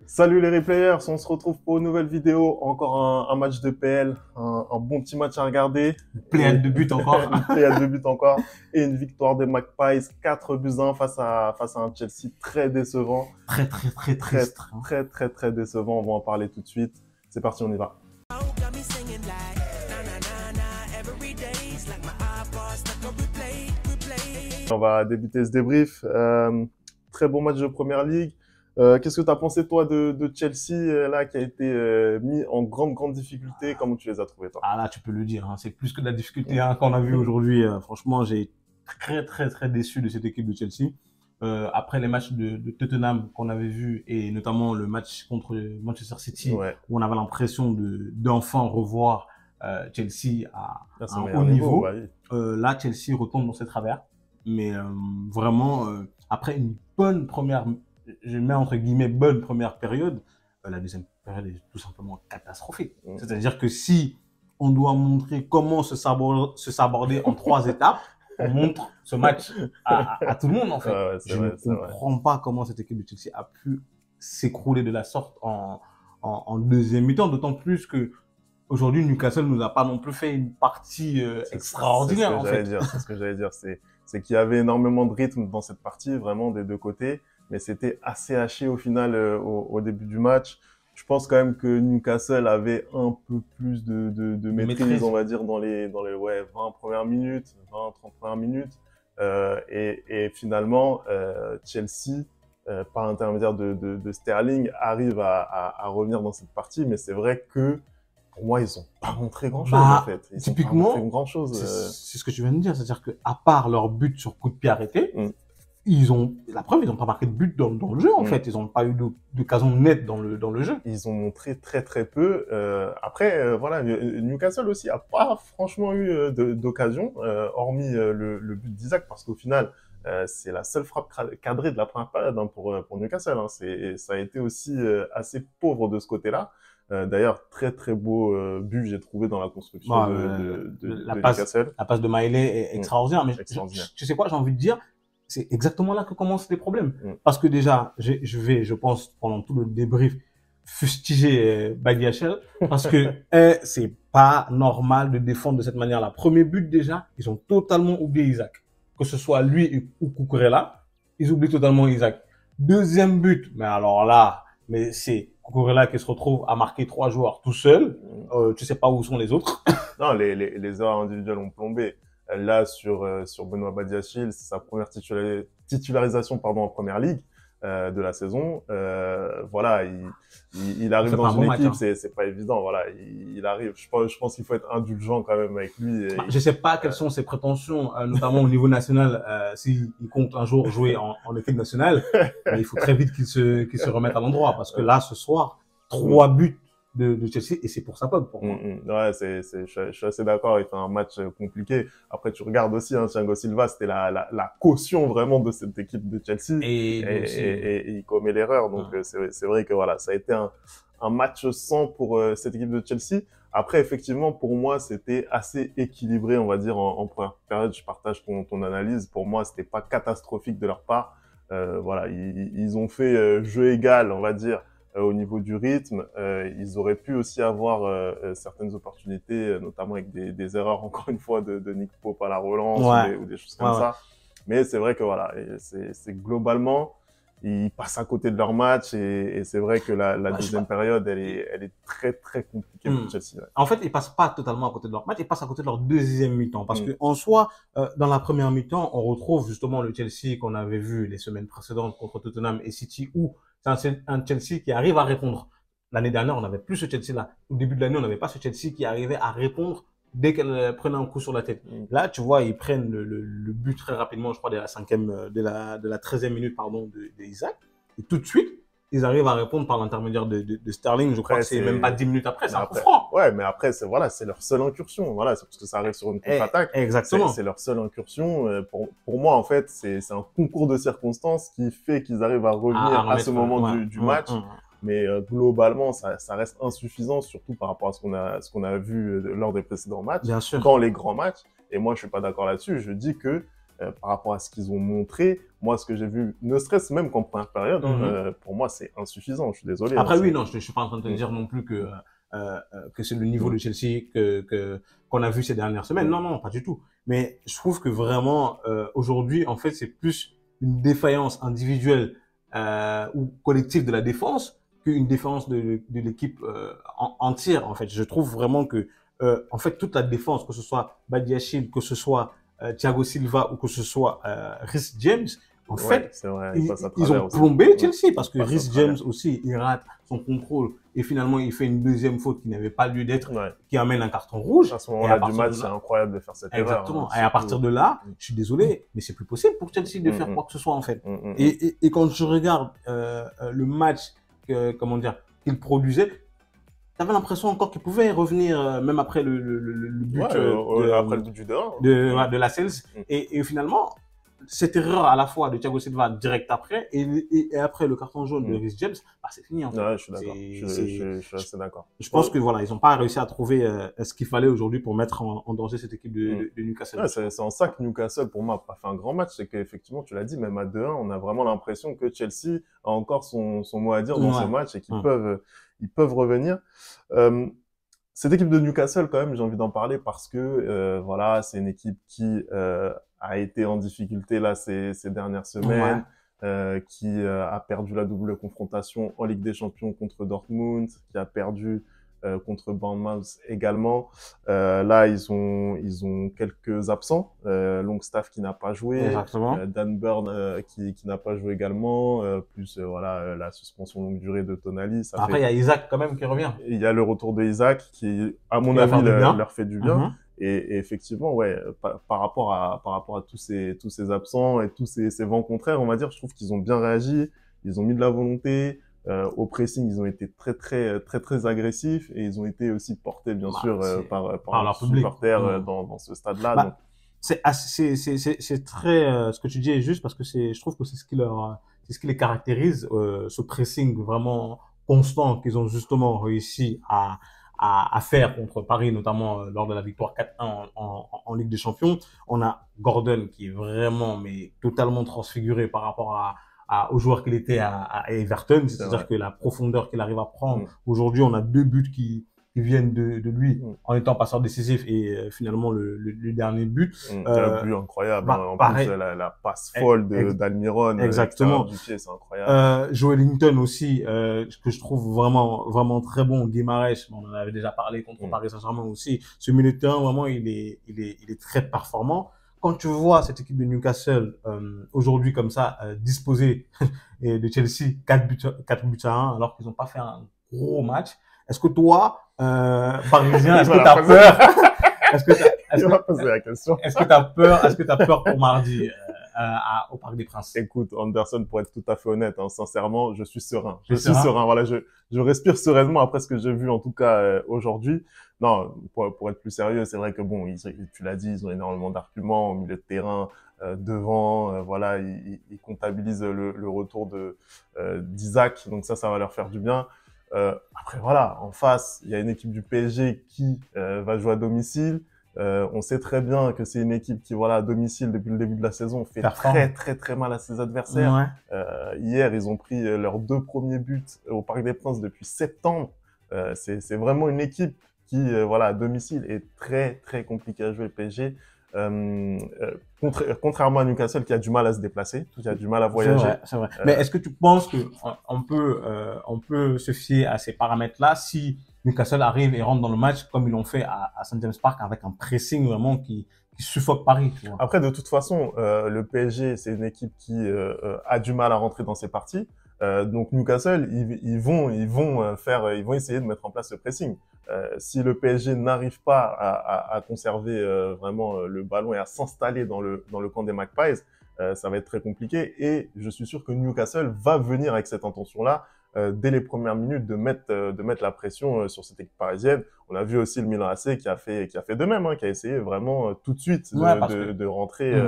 Salut les replayers, on se retrouve pour une nouvelle vidéo, encore un match de PL, un bon petit match à regarder, et Pléiade de but encore. une pléiade de buts encore, et une victoire des Magpies, 4 buts 1 face à un Chelsea très décevant, Très, très, très très triste, hein. très très très décevant, on va en parler tout de suite. C'est parti, on y va. On va débuter ce débrief. Très bon match de Première Ligue. Qu'est-ce que tu as pensé, toi, de Chelsea, là, qui a été mis en grande difficulté? Comment tu les as trouvés, toi? Ah là, tu peux le dire, hein. C'est plus que de la difficulté hein, qu'on a vu aujourd'hui. Franchement, j'ai très, très, très déçu de cette équipe de Chelsea. Après les matchs de Tottenham qu'on avait vus et notamment le match contre Manchester City Ouais, où on avait l'impression d'enfin revoir Chelsea là, à c'est le un meilleur haut niveau, niveau. bah oui. Là, Chelsea retombe dans ses travers. Mais vraiment, après une bonne première, je mets entre guillemets bonne première période, la deuxième période est tout simplement catastrophique. Mm. C'est-à-dire que si on doit montrer comment se saborder en 3 étapes, on montre ce match à tout le monde en Ouais, fait. ouais, c'est Je ne vrai, c'est vrai. comprends pas comment cette équipe de Chelsea a pu s'écrouler de la sorte en deuxième mi-temps, d'autant plus que aujourd'hui Newcastle nous a pas non plus fait une partie C'est ce extraordinaire que en j'allais fait. dire, c'est ce que j'allais dire. C'est qu'il y avait énormément de rythme dans cette partie, vraiment des deux côtés, mais c'était assez haché au final au début du match. Je pense quand même que Newcastle avait un peu plus de De maîtrise, on maîtrise. va dire, dans les ouais, 20 premières minutes, 20, 30 premières minutes. Et finalement, Chelsea, par l'intermédiaire de Sterling, arrive à revenir dans cette partie, mais c'est vrai que pour moi, ils ont pas montré grand-chose, en Bah, fait. Ils ont pas montré typiquement, grand-chose. c'est ce que tu viens de dire. C'est-à-dire que à part leur but sur coup de pied arrêté, Mm, la preuve, ils n'ont pas marqué de but dans le jeu, en mm. fait. Ils n'ont pas eu d'occasion nette dans le jeu. Ils ont montré très peu. Après, voilà, Newcastle aussi a pas franchement eu d'occasion, hormis le but d'Isaac, parce qu'au final, c'est la seule frappe cadrée de la première période hein, pour Newcastle. Hein. Ça a été aussi assez pauvre de ce côté-là. D'ailleurs, très beau but, j'ai trouvé dans la construction Bah, de Newcastle. la passe de Maélé est Mm, extraordinaire. Mais extraordinaire. tu sais quoi, j'ai envie de dire, c'est exactement là que commencent les problèmes. Mm. Parce que déjà, je pense, pendant tout le débrief, fustiger Badiachel, parce que c'est pas normal de défendre de cette manière-là. Premier but, déjà, ils ont totalement oublié Isaac. Que ce soit lui ou Cucurella, ils oublient totalement Isaac. Deuxième but, mais alors là, mais c'est Cucurella qui se retrouve à marquer 3 joueurs tout seul. Tu sais pas où sont les autres. Non, les erreurs individuelles ont plombé. Là, sur Benoît Badiachil, c'est sa première titularisation pardon, en première ligue de la saison. Voilà, il Il arrive fait dans pas un une bon match. équipe, Hein. c'est pas évident. Voilà, il arrive. Je pense qu'il faut être indulgent quand même avec lui. Bah, je sais pas quelles sont ses prétentions, notamment au niveau national, s'il compte un jour jouer en équipe nationale, mais il faut très vite qu'il se remette à l'endroit, parce que là, ce soir, 3 buts de Chelsea, et c'est pour sa pomme, pour moi. Ouais, je suis assez d'accord. Il fait un match compliqué. Après, tu regardes aussi, hein, Thiago Silva, c'était la caution vraiment de cette équipe de Chelsea. Et Et, aussi, et il commet l'erreur. Donc, c'est vrai que voilà, ça a été un match sans pour cette équipe de Chelsea. Après, effectivement, pour moi, c'était assez équilibré, on va dire, en première période. Je partage ton analyse. Pour moi, c'était pas catastrophique de leur part. Voilà, ils ont fait jeu égal, on va dire, au niveau du rythme. Ils auraient pu aussi avoir certaines opportunités, notamment avec des erreurs, encore une fois, de Nick Pope à la relance ouais, ou des choses comme ouais. ça. Mais c'est vrai que voilà, c'est globalement, ils passent à côté de leur match et c'est vrai que la Ouais, deuxième période, elle est très compliquée pour Hmm. Chelsea. Ouais. En fait, ils passent pas totalement à côté de leur match, ils passent à côté de leur deuxième mi-temps. Parce Mm. que en soi, dans la première mi-temps, on retrouve justement le Chelsea qu'on avait vu les semaines précédentes contre Tottenham et City, où c'est un Chelsea qui arrive à répondre. L'année dernière, on n'avait plus ce Chelsea-là. Au début de l'année, on n'avait pas ce Chelsea qui arrivait à répondre dès qu'elle prenait un coup sur la tête. Mm. Là, tu vois, ils prennent le but très rapidement, je crois, de la 13e minute, pardon, de Isaac. Et tout de suite, ils arrivent à répondre par l'intermédiaire de Sterling. Je crois Après, que c'est même pas 10 minutes après, mais c'est un coup après, franc. ouais, mais après, voilà, c'est leur seule incursion. Voilà, c'est parce que ça arrive sur une contre-attaque. Exactement. C'est leur seule incursion. Pour moi, en fait, c'est un concours de circonstances qui fait qu'ils arrivent à revenir à ce moment du match. Mais globalement, ça reste insuffisant, surtout par rapport à ce qu'on a vu lors des précédents matchs, Bien sûr. dans les grands matchs. Et moi, je suis pas d'accord là-dessus. Je dis que par rapport à ce qu'ils ont montré. Moi, ce que j'ai vu, ne serait-ce même qu'en première période, pour moi, c'est insuffisant. Je suis désolé. Après, oui, non, je suis pas en train de te dire non plus que c'est le niveau de Chelsea qu'on a vu ces dernières semaines. Non, non, pas du tout. Mais je trouve que vraiment, aujourd'hui, en fait, c'est plus une défaillance individuelle ou collective de la défense qu'une défaillance de l'équipe entière. En fait, je trouve vraiment que en fait toute la défense, que ce soit Badiashile, que ce soit Thiago Silva ou que ce soit Reece James, en fait, vrai, ils ont plombé Chelsea parce que Reece James aussi, il rate son contrôle et finalement il fait une deuxième faute qui n'avait pas lieu d'être, qui amène un carton rouge. À ce moment-là du match, c'est incroyable de faire cette erreur. Exactement. Et à partir de là, je suis désolé, mais c'est plus possible pour Chelsea de faire quoi que ce soit en fait. Et quand je regarde le match, comment dire, qu'il produisait, t'avais l'impression encore qu'il pouvait revenir même après le but après le but du 2-1 de la Sels. Et finalement, cette erreur à la fois de Thiago Silva direct après et après le carton jaune de Reece James, bah, c'est fini en fait. Ouais, je suis d'accord. Je suis assez d'accord. Je pense que voilà, ils n'ont pas réussi à trouver ce qu'il fallait aujourd'hui pour mettre en danger cette équipe de Newcastle. Ouais, c'est en ça que Newcastle, pour moi, n'a pas fait un grand match. C'est qu'effectivement, tu l'as dit, même à 2-1, on a vraiment l'impression que Chelsea a encore son mot à dire dans ce match et qu'ils peuvent revenir. Cette équipe de Newcastle, quand même, j'ai envie d'en parler parce que voilà, c'est une équipe qui a été en difficulté là ces dernières semaines, qui a perdu la double confrontation en Ligue des Champions contre Dortmund, qui a perdu contre Bournemouth également. Là, ils ont quelques absents. Longstaff qui n'a pas joué, Dan Burn qui n'a pas joué également, plus voilà la suspension longue durée de Tonali. Après, il y a Isaac quand même qui revient. Il y a le retour de Isaac qui, à mon avis, leur fait du bien. Et effectivement, ouais, par rapport à tous ces absents et tous ces vents contraires, on va dire, je trouve qu'ils ont bien réagi. Ils ont mis de la volonté. Au pressing, ils ont été très agressifs et ils ont été aussi portés, bien sûr, par leurs supporters dans ce stade-là. Donc c'est très ce que tu dis est juste parce que je trouve que c'est ce qui les caractérise, ce pressing vraiment constant qu'ils ont justement réussi à faire contre Paris, notamment lors de la victoire 4-1 en Ligue des Champions. On a Gordon qui est vraiment mais totalement transfiguré par rapport aux joueurs qu'il était à Everton, c'est-à-dire que la profondeur qu'il arrive à prendre. Aujourd'hui, on a 2 buts qui viennent de lui en étant passeur décisif et finalement le dernier but. Un but incroyable. En plus, la passe folle d'Almiron. Exactement. Du pied, c'est incroyable. Joelinton aussi, que je trouve vraiment très bon. Guimarães, on en avait déjà parlé contre Paris Saint-Germain aussi. Ce milieu de terrain, vraiment, il est très performant. Quand tu vois cette équipe de Newcastle aujourd'hui comme ça disposée et de Chelsea 4 buts à 1 alors qu'ils n'ont pas fait un gros match, est-ce que toi Parisien, est-ce que tu as peur Est-ce que tu as peur pour mardi au Parc des Princes? Écoute, Anderson, pour être tout à fait honnête, sincèrement, je suis serein. Je suis serein. Voilà, je respire sereinement après ce que j'ai vu en tout cas aujourd'hui. Non, pour être plus sérieux, c'est vrai que bon, tu l'as dit, ils ont énormément d'arguments au milieu de terrain, devant, voilà, ils comptabilisent le retour d'Isaac, donc ça va leur faire du bien. Après voilà, en face, il y a une équipe du PSG qui va jouer à domicile. On sait très bien que c'est une équipe qui, voilà, à domicile depuis le début de la saison, fait très mal à ses adversaires. Hier, ils ont pris leurs 2 premiers buts au Parc des Princes depuis septembre. C'est vraiment une équipe qui, voilà, à domicile est très compliquée à jouer, PSG. Contrairement à Newcastle qui a du mal à se déplacer, qui a du mal à voyager. C'est vrai. Mais est-ce que tu penses que on peut se fier à ces paramètres-là si Newcastle arrive et rentre dans le match comme ils l'ont fait à St James Park avec un pressing vraiment qui suffoque Paris, tu vois? Après, de toute façon, le PSG, c'est une équipe qui a du mal à rentrer dans ses parties. Donc Newcastle, ils vont essayer de mettre en place ce pressing. Si le PSG n'arrive pas à conserver vraiment le ballon et à s'installer dans le camp des Magpies, ça va être très compliqué. Et je suis sûr que Newcastle va venir avec cette intention-là. Dès les premières minutes de mettre la pression sur cette équipe parisienne. On a vu aussi le Milan AC qui a fait de même, qui a essayé vraiment tout de suite de rentrer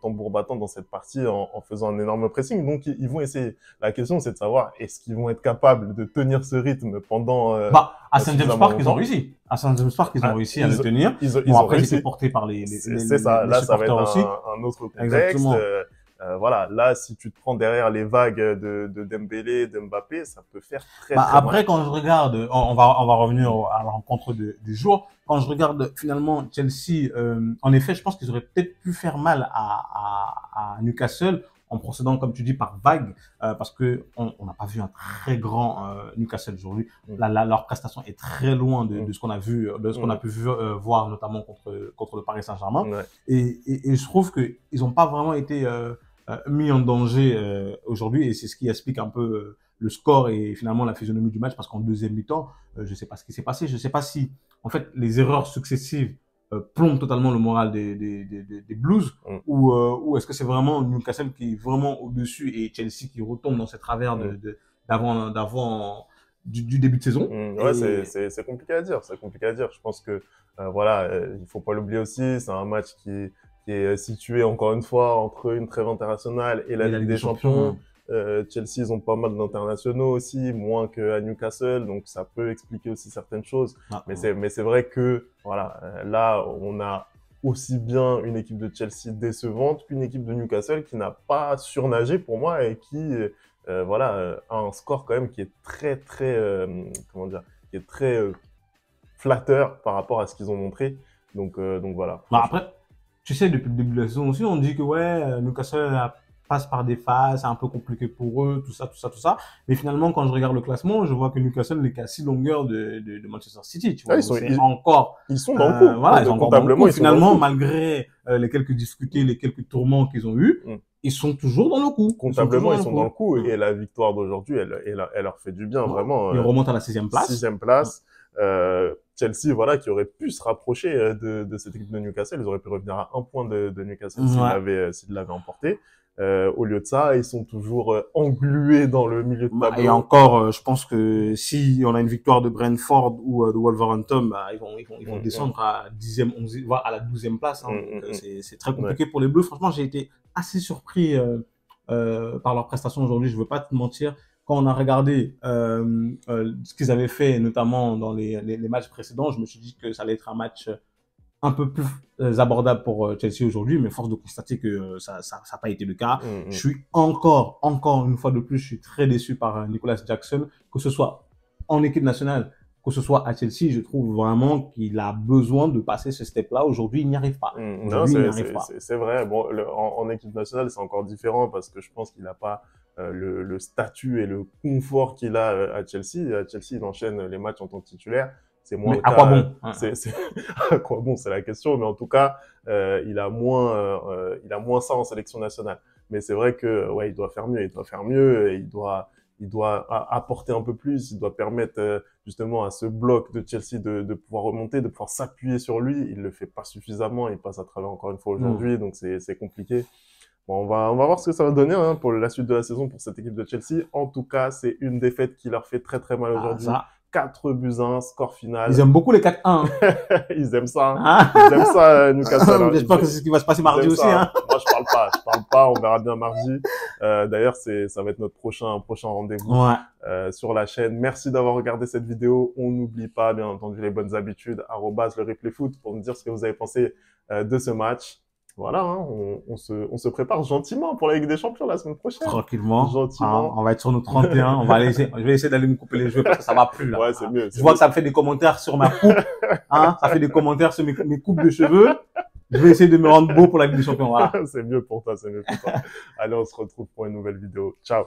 tambour battant dans cette partie en faisant un énorme pressing. Donc, ils vont essayer. La question, c'est de savoir est-ce qu'ils vont être capables de tenir ce rythme pendant à St. James Park, ils ont réussi. À St. James Park, ils ont réussi à le tenir. Ils bon, ont après, réussi. Ils étaient portés par c'est ça. Là, ça va être aussi. un autre contexte. Voilà, là, si tu te prends derrière les vagues de Dembélé, de Mbappé, ça peut faire très après, mal. quand je regarde, on va revenir à la rencontre du jour. Quand je regarde finalement Chelsea, en effet, je pense qu'ils auraient peut-être pu faire mal à Newcastle en procédant, comme tu dis, par vague, parce que on n'a pas vu un très grand Newcastle aujourd'hui. Leur prestation est très loin de ce qu'on a vu, de ce qu'on a pu voir notamment contre le Paris Saint-Germain. Ouais. Et je trouve que ils n'ont pas vraiment été mis en danger aujourd'hui, et c'est ce qui explique un peu le score et finalement la physionomie du match, parce qu'en deuxième mi-temps, je sais pas ce qui s'est passé, je sais pas si en fait les erreurs successives plombent totalement le moral des Blues, ou est-ce que c'est vraiment Newcastle qui est vraiment au-dessus et Chelsea qui retombe dans ces travers d'avant du début de saison. Ouais, c'est compliqué à dire, c'est compliqué à dire. Je pense que voilà, il faut pas l'oublier aussi, c'est un match qui est situé encore une fois entre une trêve internationale et la Ligue des Champions. Chelsea, ils ont pas mal d'internationaux aussi, moins qu'à Newcastle, donc ça peut expliquer aussi certaines choses. Mais c'est vrai que voilà, là on a aussi bien une équipe de Chelsea décevante qu'une équipe de Newcastle qui n'a pas surnagé pour moi et qui voilà, a un score quand même qui est très comment dire, qui est très flatteur par rapport à ce qu'ils ont montré. Donc voilà. Après, tu sais, depuis le début de la saison aussi, on dit que ouais, Newcastle passe par des phases, c'est un peu compliqué pour eux, tout ça. Mais finalement, quand je regarde le classement, je vois que Newcastle n'est qu'à 6 longueurs de Manchester City. Tu vois, ils sont dans le coup. Voilà, ils sont encore dans le coup. Finalement, coup. Malgré les quelques difficultés, les quelques tourments qu'ils ont eus, ils sont toujours dans le coup. Comptablement, ils sont dans le coup. Et la victoire d'aujourd'hui, elle leur fait du bien, vraiment. Ils remontent à la 6e place. 6e place. Chelsea, voilà, qui aurait pu se rapprocher de cette équipe de Newcastle. Ils auraient pu revenir à 1 point de Newcastle s'ils l'avaient emporté. Au lieu de ça, ils sont toujours englués dans le milieu de tableau. Et encore, je pense que si on a une victoire de Brentford ou de Wolverhampton, ils vont descendre à 10e, 11e, voire à la 12e place. C'est très compliqué pour les Bleus. Franchement, j'ai été assez surpris par leur prestation aujourd'hui. Je veux pas te mentir. Quand on a regardé ce qu'ils avaient fait, notamment dans les matchs précédents, je me suis dit que ça allait être un match un peu plus abordable pour Chelsea aujourd'hui, mais force de constater que ça n'a pas été le cas. Je suis encore une fois de plus, je suis très déçu par Nicolas Jackson, que ce soit en équipe nationale, que ce soit à Chelsea. Je trouve vraiment qu'il a besoin de passer ce step-là. Aujourd'hui, il n'y arrive pas. C'est vrai. Bon, en équipe nationale, c'est encore différent parce que je pense qu'il n'a pas le statut et le confort qu'il a à Chelsea. À Chelsea, il enchaîne les matchs en tant que titulaire. C'est moins à quoi bon à quoi bon, c'est la question. Mais en tout cas, il a moins ça en sélection nationale. Mais c'est vrai que ouais, il doit faire mieux. Et il doit apporter un peu plus. Il doit permettre justement à ce bloc de Chelsea de pouvoir remonter, de pouvoir s'appuyer sur lui. Il le fait pas suffisamment. Il passe à travers encore une fois aujourd'hui, donc c'est compliqué. Bon, on va voir ce que ça va donner pour la suite de la saison pour cette équipe de Chelsea. En tout cas, c'est une défaite qui leur fait très mal aujourd'hui. 4-1, score final. Ils aiment beaucoup les 4-1. Hein. Ils aiment ça. Ils aiment ça, Newcastle. J'espère que c'est ce qui va se passer mardi aussi. Hein. Moi, je parle pas. On verra bien mardi. D'ailleurs, ça va être notre prochain rendez-vous sur la chaîne. Merci d'avoir regardé cette vidéo. On n'oublie pas, bien entendu, les bonnes habitudes. @lereplayfoot pour nous dire ce que vous avez pensé de ce match. Voilà, hein, on se prépare gentiment pour la Ligue des Champions la semaine prochaine. Tranquillement. Gentiment. On va être sur nos 31. Je vais essayer d'aller me couper les cheveux parce que ça va plus là. Ouais, c'est mieux. Je vois que ça me fait des commentaires sur ma coupe. Ça fait des commentaires sur mes coupes de cheveux. Je vais essayer de me rendre beau pour la Ligue des Champions. Voilà. C'est mieux pour toi. Allez, on se retrouve pour une nouvelle vidéo. Ciao.